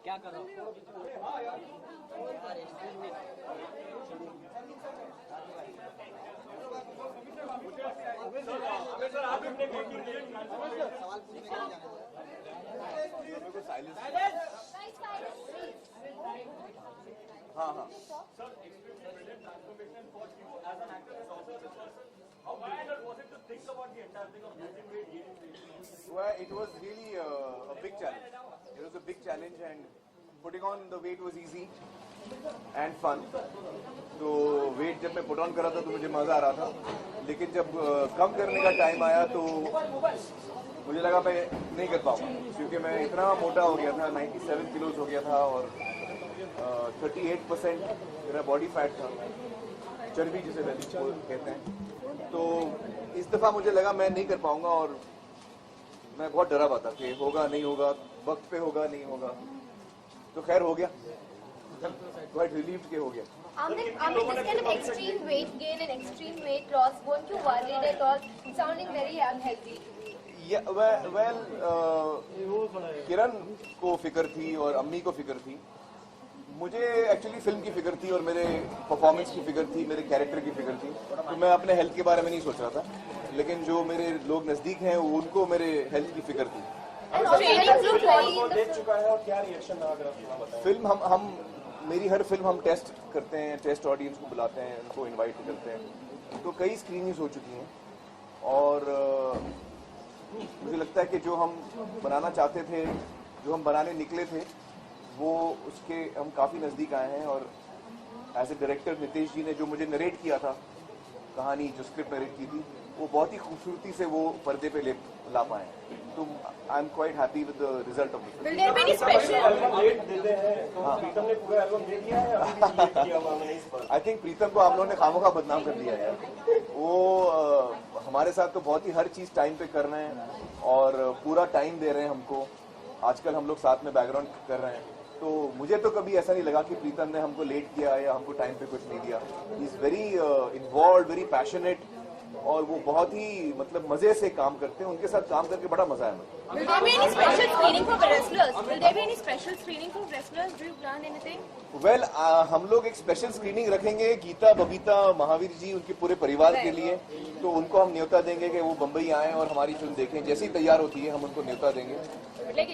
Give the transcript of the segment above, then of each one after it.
क्या कर रहा हूँ? हाँ हाँ Well, it was really a big challenge. It was a big challenge, and putting on the weight was easy and fun. तो weight जब मैं put on कर रहा था तो मुझे मजा आ रहा था, लेकिन जब कम करने का टाइम आया तो मुझे लगा मैं नहीं कर पाऊंगा, क्योंकि मैं इतना मोटा हो गया था, 97 किलोज हो गया था और 38% मेरा बॉडी फैट था, चर्बी जिसे कहते हैं। तो इस दफा मुझे लगा मैं नहीं कर पाऊंगा और मैं बहुत डरा हुआ था कि होगा नहीं होगा, वक्त पे होगा नहीं होगा, तो खैर हो गया, quite relieved के हो गया। Amit, this kind of extreme weight gain and extreme weight loss, weren't you worried at all? Sounding very unhealthy. Yeah, well, किरण को फिक्र थी और अम्मी को फिक्र थी, मुझे एक्चुअली फिल्म की फिक्र थी और मेरे परफॉर्मेंस की फिक्र थी, मेरे कैरेक्टर की फिक्र थी, तो मैं अपने हेल्थ के बारे में नहीं सोच रहा था, लेकिन जो मेरे लोग नजदीक हैं उनको मेरे हेल्थ की फिक्र थी। देख चुका है और क्या रिएक्शन रहा, अगर आप बताएं। फिल्म मेरी हर फिल्म हम टेस्ट करते हैं, टेस्ट ऑडियंस को बुलाते हैं, उनको इनवाइट करते हैं, तो कई स्क्रीनिंग्स हो चुकी हैं और मुझे लगता है कि जो हम बनाना चाहते थे, जो हम बनाने निकले थे, वो उसके हम काफ़ी नज़दीक आए हैं। और एज ए डायरेक्टर नितेश जी ने जो मुझे नरेट किया था, कहानी जो स्क्रिप्ट नरेट की थी, वो बहुत ही खूबसूरती से वो पर्दे पे ला पाए, तो I am quite happy with the result of the film. I think Pritam को आप लोगों ने खामोखा बदनाम कर दिया यार, वो हमारे साथ तो बहुत ही हर चीज टाइम पे कर रहे हैं और पूरा टाइम दे रहे हैं हमको। आजकल हम लोग साथ में बैकग्राउंड कर रहे हैं, तो मुझे तो कभी ऐसा नहीं लगा कि प्रीतम ने हमको लेट किया या हमको टाइम पे कुछ नहीं दिया। He is very involve, very passionate, और वो बहुत ही मतलब मजे से काम करते हैं। उनके साथ काम करके बड़ा मजा है मुझे। Will there be any special screening for wrestlers? Will there be any special screening for wrestlers? Do you plan anything? Well, हम लोग एक स्पेशल स्क्रीनिंग रखेंगे गीता, बबीता, महावीर जी, उनके पूरे परिवार के लिए, तो उनको हम न्योता देंगे कि वो बम्बई आएं और हमारी फिल्म देखें। जैसे ही तैयार होती है हम उनको न्योता देंगे।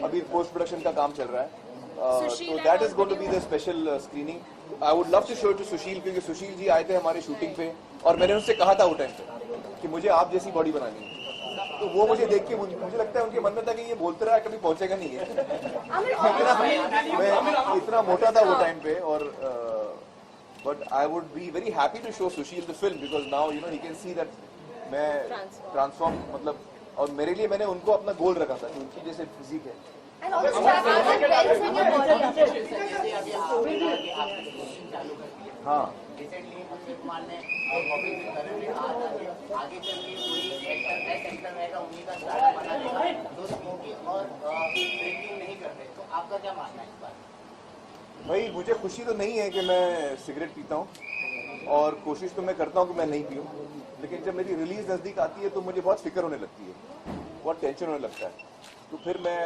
अभी पोस्ट प्रोडक्शन का काम चल रहा है, तो that is going to be the special screening. I would love to show to Sushil, क्योंकि सुशील जी आए थे हमारे शूटिंग पे और मैंने उनसे कहा था वो टाइम पे कि मुझे आप जैसी बॉडी बनानी है, तो वो मुझे देख के मुझे लगता है उनके मन में था कि ये बोलते रहा कभी पहुंचेगा नहीं है। मैं इतना मोटा था वो टाइम पे, और but I would be very happy to show Sushil the film, because now you know he can see that मैं ट्रांसफॉर्म, मतलब, और मेरे लिए मैंने उनको अपना गोल रखा था कि उनकी जैसे फिजिक है। And all the struggles and wells in your body. हाँ, रिसेंटली अक्षय कुमार ने आगे चल के कोई एक्टर रहेगा उन्हीं का स्टार बना देगा जो स्मोकिंग और ड्रिंकिंग नहीं करते, तो आपका क्या मानना है इस बार? भाई मुझे खुशी तो नहीं है कि मैं सिगरेट पीता हूँ, और कोशिश तो मैं करता हूँ कि मैं नहीं पीऊँ, लेकिन जब मेरी रिलीज नज़दीक आती है तो मुझे बहुत फिक्र होने लगती है, बहुत टेंशन होने लगता है, तो फिर मैं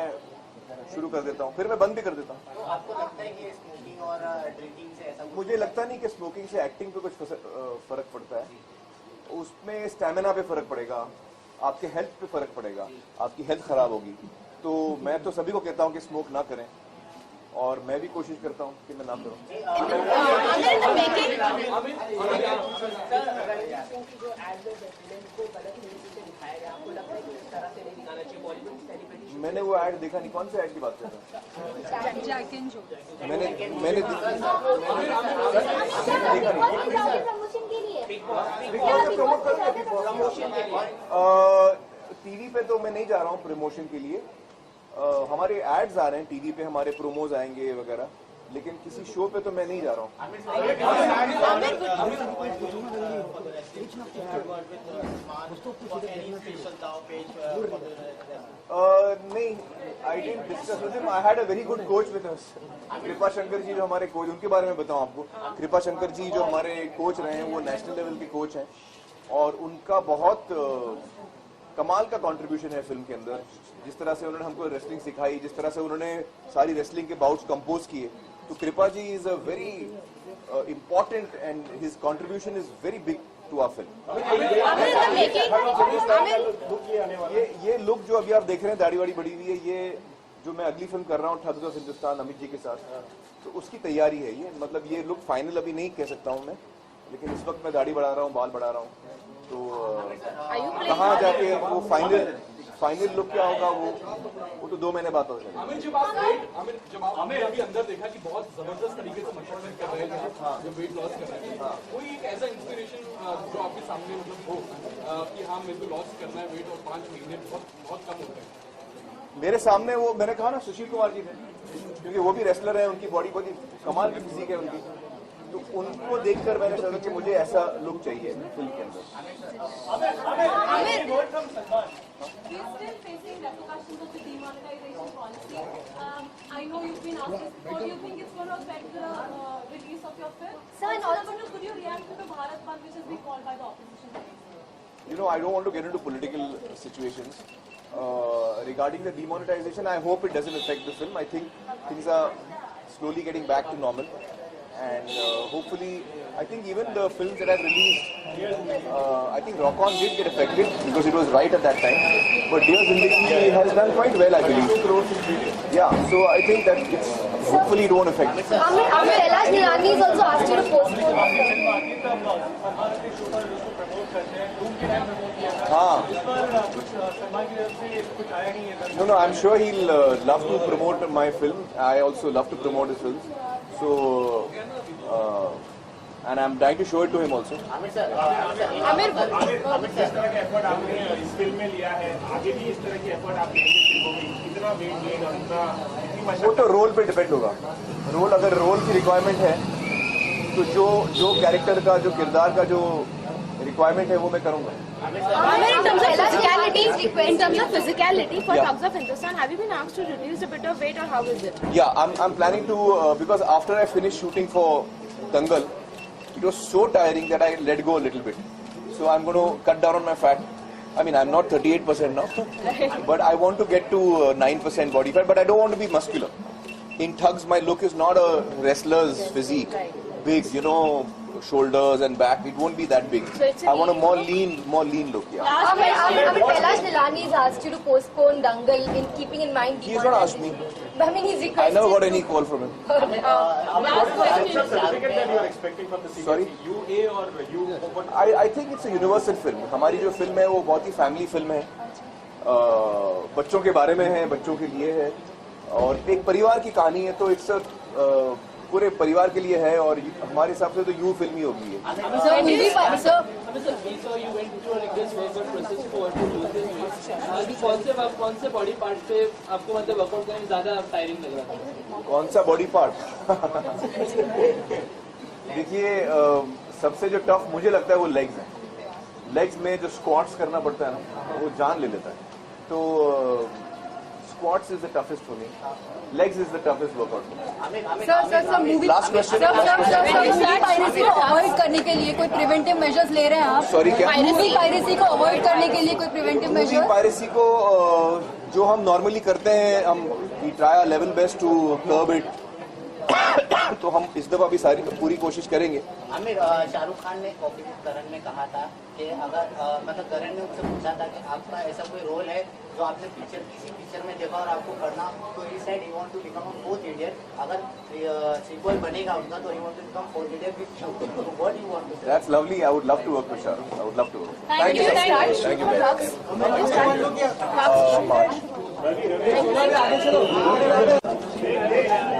शुरू कर देता हूँ, फिर मैं बंद भी कर देता हूँ। तो आपको लगता है कि स्मोकिंग और ड्रिंकिंग से ऐसा? मुझे लगता नहीं कि स्मोकिंग से एक्टिंग पे कुछ फर्क पड़ता है, उसमें स्टैमिना पे फर्क पड़ेगा, आपके हेल्थ पे फर्क पड़ेगा, आपकी हेल्थ खराब होगी। तो मैं तो सभी को कहता हूँ कि स्मोक ना करें, और मैं भी कोशिश करता हूँ कि मैं ना करूँ। मैंने वो ऐड देखा नहीं, कौन से ऐड की बात कर रहे हैं? मैंने टीवी पे तो मैं नहीं जा रहा हूँ प्रमोशन के लिए, हमारे एड्स आ रहे हैं टीवी पे, हमारे प्रोमोज आएंगे वगैरह, लेकिन किसी शो पे तो मैं नहीं जा रहा हूँ। direction of the film? Any special Tao page? नहीं, I didn't discuss with him. I had a very good coach with us. कृपा शंकर जी जो हमारे कोच, उनके बारे में बताऊं आपको. कृपा शंकर जी जो हमारे कोच रहे हैं, वो नेशनल लेवल के कोच हैं और उनका बहुत कमाल का कंट्रीब्यूशन है फिल्म के अंदर. जिस तरह से उन्होंने हमको रेसलिंग सिखाई, जिस तरह से उन्होंने सारी रेसलिंग के बाउट्स कंपोज किए, तो Kripa ji is a very important and his contribution is very big to our film. ये लुक जो अभी आप देख रहे हैं, दाढ़ी वाड़ी बड़ी हुई है, ये जो मैं अगली फिल्म कर रहा हूँ ठग्स ऑफ हिंदुस्तान अमित जी के साथ, तो उसकी तैयारी है ये. मतलब ये लुक फाइनल अभी नहीं कह सकता हूँ मैं, लेकिन इस वक्त मैं दाढ़ी बढ़ा रहा हूँ, बाल बढ़ा रहा हूँ, तो कहाँ जाके वो फाइनल लुक क्या होगा वो तो 2 महीने बाद पता चलेगा. हमें अभी अंदर देखा कि बहुत जबरदस्त तरीके से मशक्कत कर रहे हैं, जो वेट लॉस कर रहे हैं, कोई एक ऐसा इंस्पिरेशन जो आपके सामने मतलब हो कि हाँ मेरे को लॉस करना है वेट और 5 महीने बहुत कम होते हैं. मेरे सामने वो मैंने कहा ना सुशील कुमार जी थे, क्योंकि वो भी रेसलर है, उनकी बॉडी बड़ी कमाल की फिजिक है उनकी, तो उनको देखकर मैंने सोचा कि मुझे ऐसा लुक चाहिए फिल्म के अंदर. We're still facing repercussions of the demonetization policy. I know you've been asked this before. Do you think it's going to affect the release of your film? Sir, and also, could you react to the Bharat Bandh which has been called by the opposition? You know, I don't want to get into political situations. Regarding the demonetization, I hope it doesn't affect the film. I think things are slowly getting back to normal. And hopefully, I think even the films that I've released, I think Rock On did get affected because it was right at that time. But Dear Zindagi has done quite well, I believe. Yeah, so I think that it's hopefully it won't affect. Kailash Nilani is also asked you to postpone. No, I'm sure he'll love to promote my film. I also love to promote his films. So, and I'm trying to show it to him also. Aamir sir, जिस तरह के effort आपने इस film में लिया है, आगे भी इस तरह के एफर्ट आप लेंगे फिल्मों में, कितना वेट गेन और कितना वो तो रोल पे डिपेंड होगा. रोल अगर रोल की रिक्वायरमेंट है तो जो कैरेक्टर का, जो किरदार का जो रिक्वायरमेंट है वो मैं करूँगा. In terms of physicality, for Thugs of Hindustan, have you been asked to reduce a bit of weight or how is it? Yeah, I'm planning to because after I finished shooting for Dangal, it was so tiring that I let go a little bit. So I'm going to cut down on my fat. I mean, I'm not 38% now, but I want to get to 9% body fat, but I don't want to be muscular. In Thugs, my look is not a wrestler's physique. Big, you know, shoulders and back. It won't be that big. So it's I want a more lean look. Yeah. Kailash Nilani has asked you to postpone Dangal in keeping in mind. He's not asked me. I mean, he's I requested. never got any call from him. certificate that you are expecting from the CBC? Sorry? UA or U? I think it's a universal film. हमारी जो film है वो बहुत ही family film है. बच्चों के बारे में है, बच्चों के लिए है और एक परिवार की कहानी है, तो इट्स पूरे परिवार के लिए है और हमारे हिसाब से तो यू फिल्म ही होगी. कौन से बॉडी पार्ट पे आपको मतलब वर्कआउट करने में ज्यादा टायरिंग लग रहा था? कौन सा बॉडी पार्ट? देखिए, सबसे जो टफ मुझे लगता है वो लेग्स है. लेग्स में जो स्क्वाट्स करना पड़ता है ना, वो जान ले लेता है. तो squats is the toughest for me. Legs is the toughest workout for me. Sir, movie. Last question. Piracy को अवॉइड करने के लिए कोई प्रिवेंटिव मेजर्स ले रहे हैं आप? Sorry, क्या? मूवी पायरेसी को अवॉइड करने के लिए कोई प्रिवेंटिव मूवी मेजर्स? पायरेसी को जो हम नॉर्मली करते हैं, हम we try our level best to curb it. तो हम इस दफा भी सारी पूरी कोशिश करेंगे. आमिर, शाहरुख खान ने कॉपी करण में कहा था कि अगर मतलब करण ने उससे पूछा था कि आपका ऐसा कोई रोल है जो आपने किसी पिक्चर में देखा और आपको करना, तो he said he want to become a fourth idiot. अगर सीक्वल बनेगा उनका तो he want to become fourth idiot with you. तो what you want to say? That's lovely. I would love to work with Shahrukh. I would love to work. Thank you. Thank you very much.